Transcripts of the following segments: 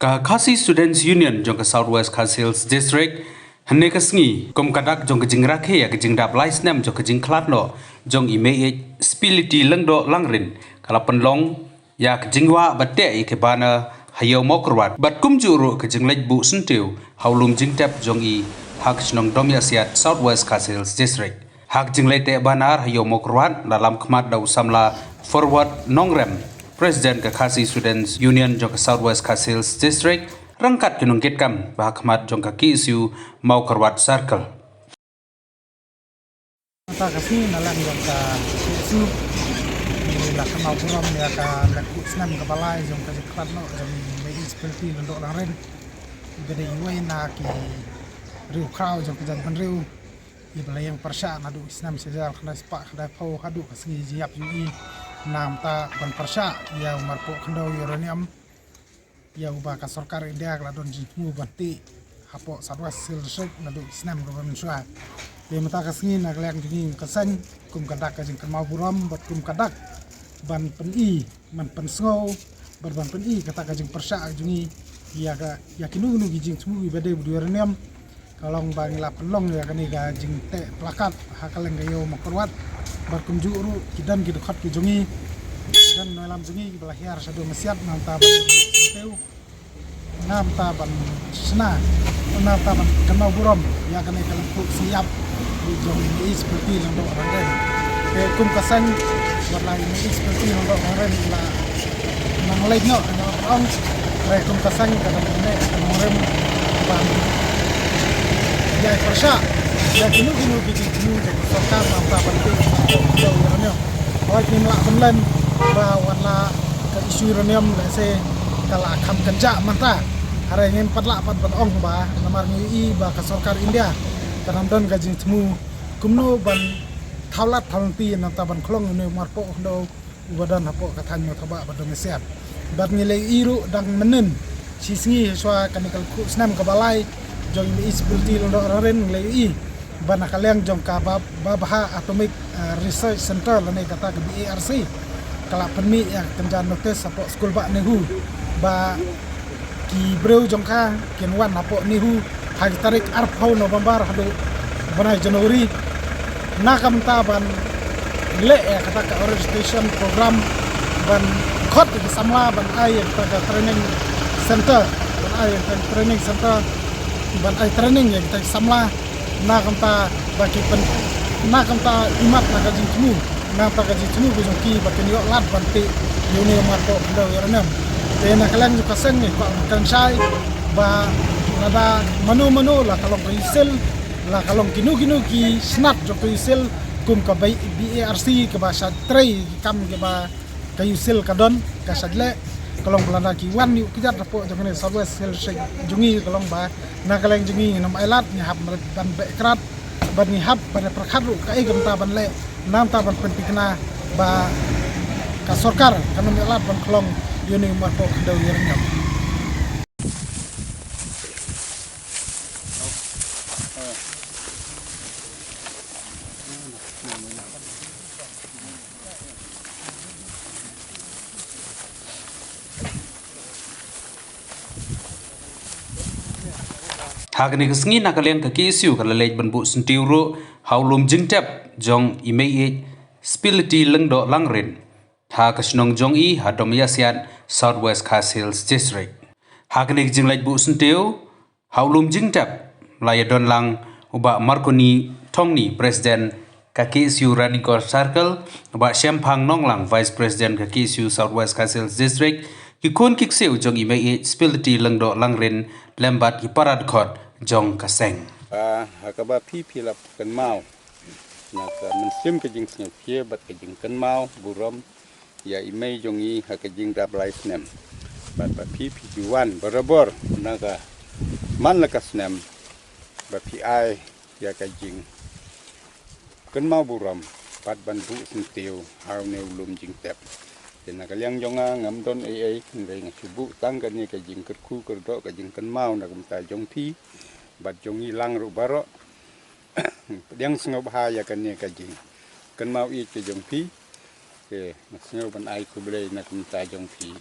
Ka Khasi Students Union jong ka Southwest Khasils District hane ka sngi kom kadak jong ka jing rakhe ya ka jing dap lais nam jong ka jing khlat no jong i me spiliti lengdo langrin kala penlong ya ka jingwa batte I ke bana hayo mokrwat bat kum juru ka jing lej bu sentiu haulum jing tap jong I hak snong dom ya siat Southwest Khasils District hak jing lete banar hayo mokrwat dalam khmat dau samla forward nongrem Presiden ke Khasi Students Union jong ke Southwest Khasils District rangkat kinungkit kam bahakmat jong ke KSU mau kerwat circle. Mata kasi nalang jong ke KSU lah ke mau puram ya ke lekuk senam ke balai jong ke jeklat no jong mai seperti lendok langren gede iwai na ki riu krau jong ke jantan riu I balai yang persya nadu senam sejar kena sepak kena pau hadu kesengi jiap UI nam ta ban persya ya marpo kendo uranium ya ubah ka sarkar India kala don jimu banti hapo Southwest Khasils nadu senam ko mensua ya mata kasngi nak leng jingi kasang kum kadak ka jing mau buram bat kum kadak ban pen man pen sngo ban pen kata ka jing persya jingi ya ka ya kinu nu jing smu bade uranium kalong bang la penlong ya kani ga jing te plakat hakaleng gayo makorwat barkum juru kidan gitu khat ki jongi dan dalam jongi belahiar sadu mesiap nam taban teu nam taban sena nam taban kenau buram ya kani kalang ku siap di jongi seperti lando orang ke kum kasang berlai ini seperti lando orang la nang lainnya orang re kum kasang kadang ini orang ban ya persya ya kinu bikin sarkar nam taban teu uranium awak ni melak benlen bahawa la ke isu uranium le se kala kham kerja manta hari ini 48 ong ba namar ngi ba ka sarkar India kanam don ga jing temu kumno ban thaulat thalti na taban khlong ne marpo do ubadan hapo ka thanyo thaba badong siap bat ngi le iru dang menen sisngi swa kanikal ku snam ka balai jong mi isbulti lo ren le I bana kaleng jong ka babha atomic research center lane kata ke BARC kala permi yang kenjan notis apo skul ba nehu ba ki breu jong ka kenwan apo nehu hari tarik arpau November hadu bana Januari nakam taban le kata ke orientation program ban khot di samla ban ai kata training center ban ai training center ban ai training yang kita samla nakam ta baki pen nakam ta imat na gaji temu na ta gaji temu bujong ki bakin yo lat banti yuni marko ndo yaranam te na kalang ju kaseng ni ko kan sai ba nada manu la kalong isel la kalong kinu ki snap jo ko isel kum ka BARC ke bahasa trei kam ke ba kayusel kadon ka sadle kalong belanda ki wan yu kijat rapo jong ne Southwest Khasils jungi kalong ba na kalang jungi nam ailat ni hab ban bekrat ban ni hab ban prakharu ka egam ta ban le nam ta ban pentikna ba ka sarkar kanam ailat ban klong yuni marpo kendo yernyam Hagni kesngi nakaleng ke KSU kala lej banbu sentiuru haulum jingtep jong imei spiliti lengdo langrin ha kasnong jong I hadom yasiat Southwest Khasils District hagni jing lej bu sentiu haulum jingtep layadon lang uba markoni tongni presiden ka KSU Radikal Circle uba Shempang Nonglang Vice President ka KSU Southwest Khasils District kikun kikseu jong imei spiliti lengdo langrin lembat hiparad khot jong kaseng hakaba pi lap kan mau nak mensim ke jing snya pie bat ke jing kan mau buram ya imei jong I ha ke jing dab lai snem bat pi juan barabor naga man la kasnem ba pi ai ya ke jing kan mau buram bat ban bu sentiu hau ne ulum jing tep dan nak liang jonga ngam don ai ngai ngachubu tang kan ni ke jing kerku kerdo ke jing kan mau nak mta jong thi bat jong I lang ru baro yang sengau bahaya kan ni ke jing kan mau I ke jong thi ke sengau ban ai ku blei nak mta jong thi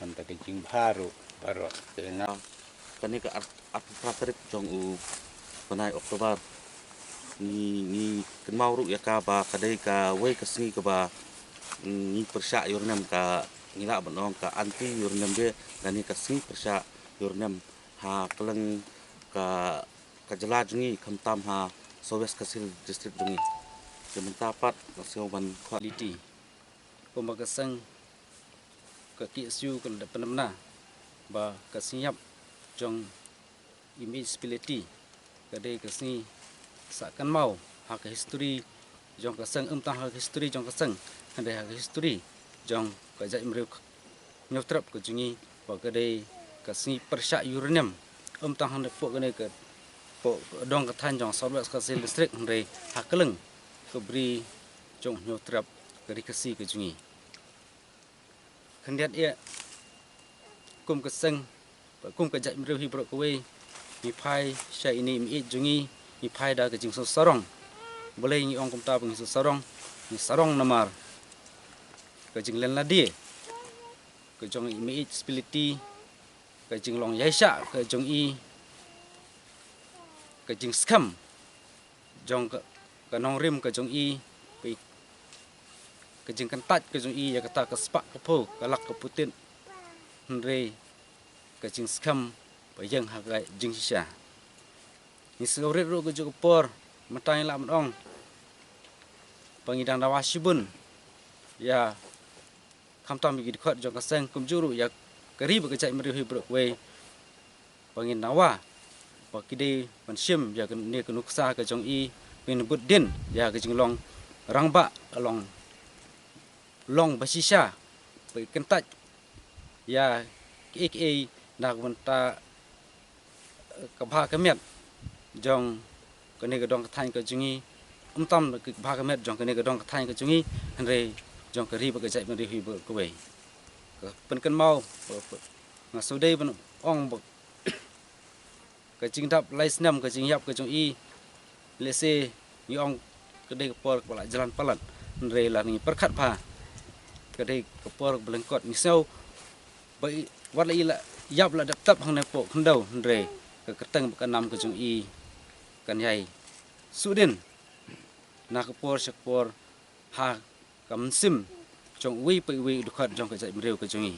kan ta ke jing baru Barot tengah kani ka at pratrip jong u panai Oktober ni kenmau ru ya ka ba kadai ka wei ka singi ka ba ni persya yurnam ka ngila banong ka anti yurnam be kani ka singi persya yurnam ha keleng ka jela jungi kamtam ha Sowes Kasil district jungi sementapat nasiwan quality Kumagasang kakisu kan penamna ba kasiap jong image kadai kasni sakan mau hak history jong kasang tang hak history jong kasang handai hak history jong kajai mriuk nyotrap ko jungi ba kadai kasni persya uranium tang handai po kadai ke po dong kathan jong Sowes Kasil district handai hakeleng kebri jong nyotrap kadai kasi ke jungi kandiat ia kum kasang kum kajai mriuk hi brok we mi phai sha ini mi jungi mi phai da ke jing so sarong boleh ni ong kum ta bang so sarong ni sarong namar ke jing len ladi ke jong mi spility ke jing long yaisha ke jong i ke jing skam jong ke nong rim ke jong i ke jing kan tat ke jong i ya kata ke spak ke po ke lak ke putin hre ke jing skam ba yang ha ga jing sha ni sore ro ke jog por matai la mong pangidang dawa shibun ya kamtam gi khot jong kasang kum juru ya kari ba ke chai mri hi bro we pangin nawa ba kide man shim ya ne ke nuksa ke jong i pin budin ya ke jing long rangba along long basisha ba kentat ya ke nak wanta kabha kamet jong kene ke dong kathan ke jungi tam ke bha kamet jong kene ke dong kathan ke jungi hanre jong kari ba ke jai mri hi ko we pen kan mau nga sudai ban ong ba ke jing dap lais nam ke jing yap ke jong i lese ni ong ke de por ba jalan palan hanre la ni perkhat pha ke de ke por belengkot ni sau ba wat la ila yap la dap tap hang ne po khandau hanre ke keteng ka nam ke jong i kan yai sudin na ke por sekpor ha kam sim jong wi pe wi dukhat jong ke jai mreu ke jong i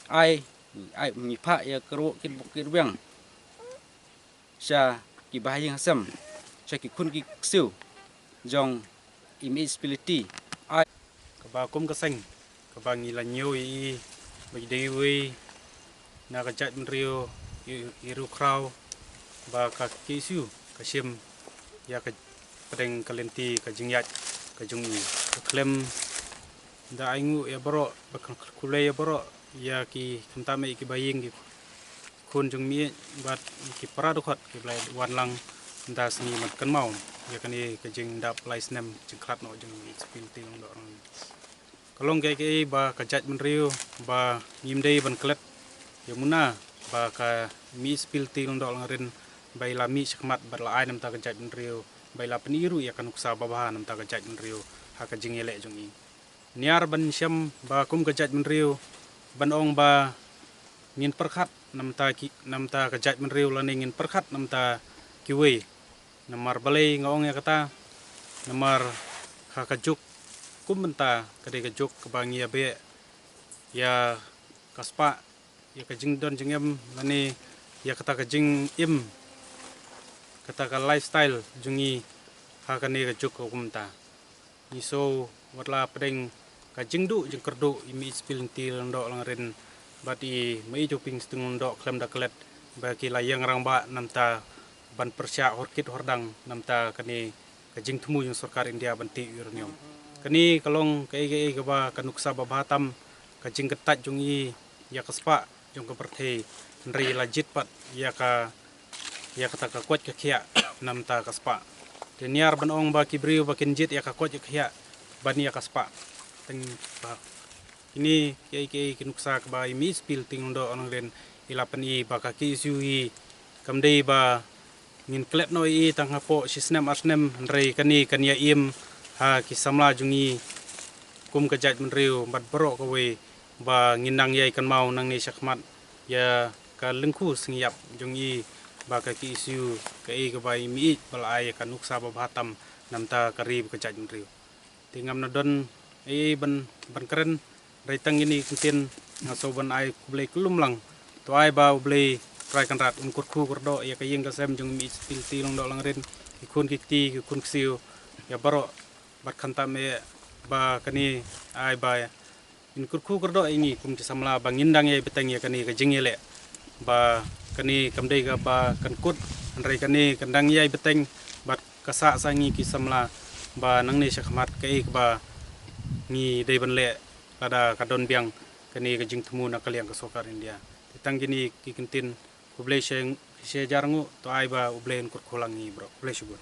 ai mi pha ya kro kin bukir bang sha ki bahing hasam sha ki kun ki siu jong image spility ai Kaba kum kasang kaba ngila nyo i bai dewi na ka chat mrio iru kraw ba ka kisu kasim ya ka pedeng kalenti ka jingyat ka jungi klem da aingu ya boro bakal kulai ya boro ya ki kentame ki baying ki kun jung mi bat ki paradokhat ki blai wan lang da sni mat kan mau ya kan e ka jing dap lais nem jing klat no jung spin ting do kalong ke ba ka chat mrio ba ngim dei ban klet ya muna ba ka mi spil ting do ngarin bai la mi sakmat bat la ai nam ta ka chat mrio bai la peniru ya kan uksa babahan nam ta ka chat mrio ha ka jing ele jung i niar ban syam ba kum ka chat mrio ban ong ba ngin perkhat nam ta ka chat mrio la ngin perkhat nam ta kiwe namar balai ngong ya kata namar ha ka juk kum benta kade ka juk ka bangi ya be ya kaspa ya ka jing don jingem lani ya kata ka jing im kata ka lifestyle jungi ha ka ne ka juk ka kumta ni so watla pedeng ka jing du jing kerdu imi spil ti ndo langren bati mai joping stung ndo klem da klet ba ki layang rangba namta ban persya horkit hordang namta kani ka jing tumu yung sarkar India banti urnium kani kalong ke ba kanuksa babatam ka jing ketat jungi ya kaspa jung ka perthe nri lajit pat ya kata ka kwat ka khia namta kaspa teniar banong ba kibriu ba kinjit ya ka kwat ka khia ban ya kaspa teng ba ini ke kinuksa ka ba imi spil ting ndo onren ilapan i ba ka ki sui kamdei ba ngin klet no i tang hapo sisnem asnem nri kani kania im ha ki samla jungi kum ka jat menriu bat bro ko we ba nginang yai kan mau nang ni syakmat ya ka lengku sengiap jong i ba ka ki isu ka e ka bai mi bal ai ka nuksa ba batam namta karib ka jaj mriu tingam na don ban keren raitang ini kentin ngaso ban ai kublai kulum lang to ai ba blai trai kan rat kur khu kurdo ya ka yeng ka sem jong mi spilti long do lang ren ikun kikti ikun ksiu ya baro bat khanta me ba kani ai ba in kur khu kurdo ini kum ti samla bangindang ye beteng ya kani ka jingele ba kani kamdei ga ba kan kut andrai kani kandang ye beteng bat kasa sangi ki samla ba nang ni syakmat kai ba ni dei ban le pada kadon biang kani ka jing temu na kaliang ka sokar India tang gini ki kentin ublei she jarangu to ai ba ublein kur kholangi bro ublei syukur